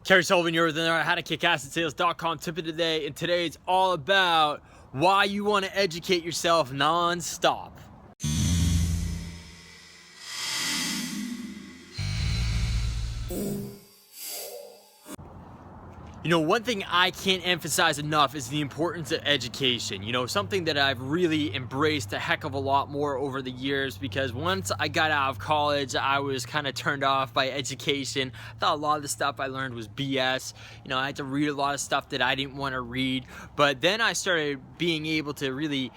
Kerry Sullivan, you're with another howtokickassetsales.com tip of the day, and today it's all about why you want to educate yourself non-stop. You know, one thing I can't emphasize enough is the importance of education. You know, something that I've really embraced a heck of a lot more over the years, because once I got out of college, I was kind of turned off by education. I thought a lot of the stuff I learned was BS. You know, I had to read a lot of stuff that I didn't want to read. But then I started being able to really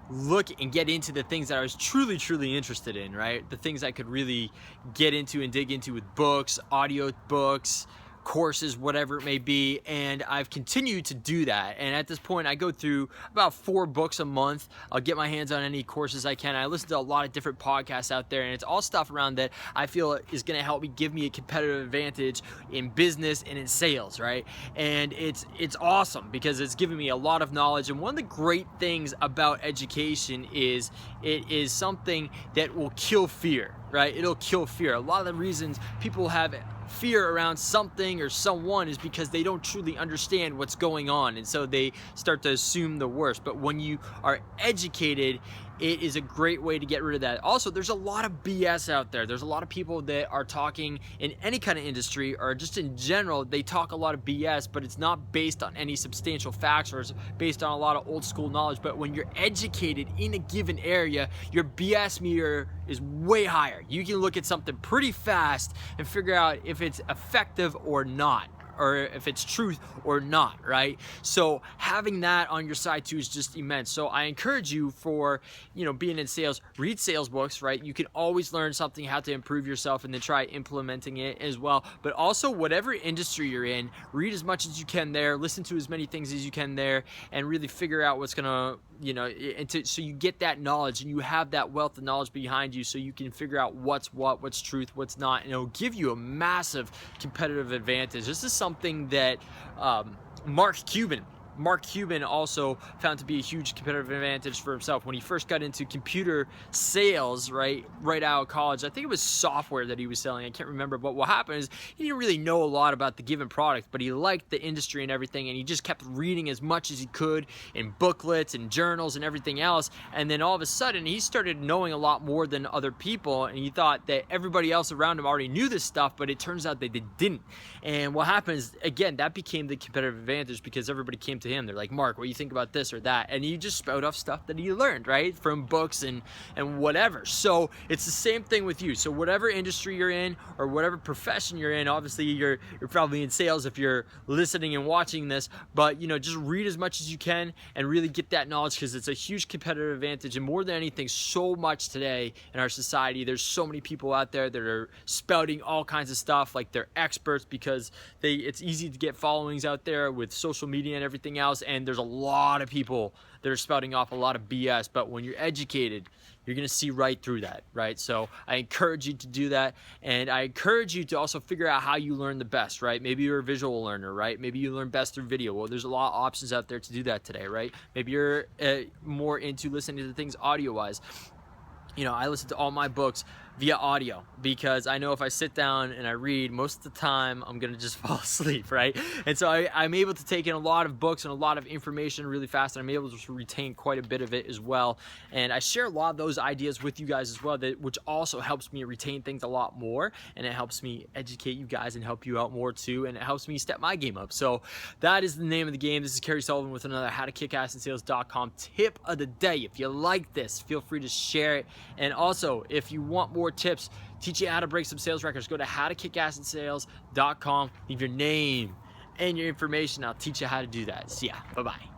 look and get into the things that I was truly interested in, right? The things I could really get into and dig into with books, audio books, courses, whatever it may be, and I've continued to do that. And at this point, I go through about 4 books a month. I'll get my hands on any courses I can. I listen to a lot of different podcasts out there, and it's all stuff around that I feel is going to help me give me a competitive advantage in business and in sales, right? And it's awesome because it's giving me a lot of knowledge. And one of the great things about education is it is something that will kill fear, right? It'll kill fear. A lot of the reasons people have fear around something or someone is because they don't truly understand what's going on, and so they start to assume the worst. But when you are educated, it is a great way to get rid of that. Also, there's a lot of BS out there. There's a lot of people that are talking in any kind of industry or just in general. They talk a lot of BS, but it's not based on any substantial facts, or it's based on a lot of old school knowledge. But when you're educated in a given area, your BS meter is way higher. You can look at something pretty fast and figure out if it's effective or not, or if it's truth or not, right? So having that on your side too is just immense. So I encourage you, for, you know, being in sales, read sales books, right? You can always learn something, how to improve yourself, and then try implementing it as well. But also, whatever industry you're in, read as much as you can there, listen to as many things as you can there, and really figure out what's gonna, you know, so you get that knowledge and you have that wealth of knowledge behind you, so you can figure out what's truth, what's not, and it'll give you a massive competitive advantage. This is something that Mark Cuban also found to be a huge competitive advantage for himself when he first got into computer sales, right out of college. I think it was software that he was selling. I can't remember. But what happened is he didn't really know a lot about the given product, but he liked the industry and everything, and he just kept reading as much as he could in booklets and journals and everything else. And then all of a sudden, he started knowing a lot more than other people, and he thought that everybody else around him already knew this stuff, but it turns out that they didn't. And what happens, again, that became the competitive advantage, because everybody came to him. They're like, Mark, what do you think about this or that? And he just spout off stuff that he learned, right, from books and whatever. So it's the same thing with you. So whatever industry you're in or whatever profession you're in, obviously you're probably in sales if you're listening and watching this, but, you know, just read as much as you can and really get that knowledge, because it's a huge competitive advantage. And more than anything, so much today in our society, there's so many people out there that are spouting all kinds of stuff like they're experts, because it's easy to get followings out there with social media and everything else. And there's a lot of people that are spouting off a lot of BS, but when you're educated, you're going to see right through that, right? So I encourage you to do that, and I encourage you to also figure out how you learn the best, right? Maybe you're a visual learner, right? Maybe you learn best through video. Well, there's a lot of options out there to do that today, right? Maybe you're more into listening to things audio-wise. You know, I listen to all my books via audio, because I know if I sit down and I read, most of the time I'm gonna just fall asleep, right? And so I'm able to take in a lot of books and a lot of information really fast, and I'm able to retain quite a bit of it as well. And I share a lot of those ideas with you guys as well, which also helps me retain things a lot more, and it helps me educate you guys and help you out more too, and it helps me step my game up. So that is the name of the game. This is Kerry Sullivan with another howtokickassetsales.com tip of the day. If you like this, feel free to share it. And also, if you want more tips, teach you how to break some sales records, go to howtokickassetsales.com, leave your name and your information. I'll teach you how to do that. See ya. Bye-bye.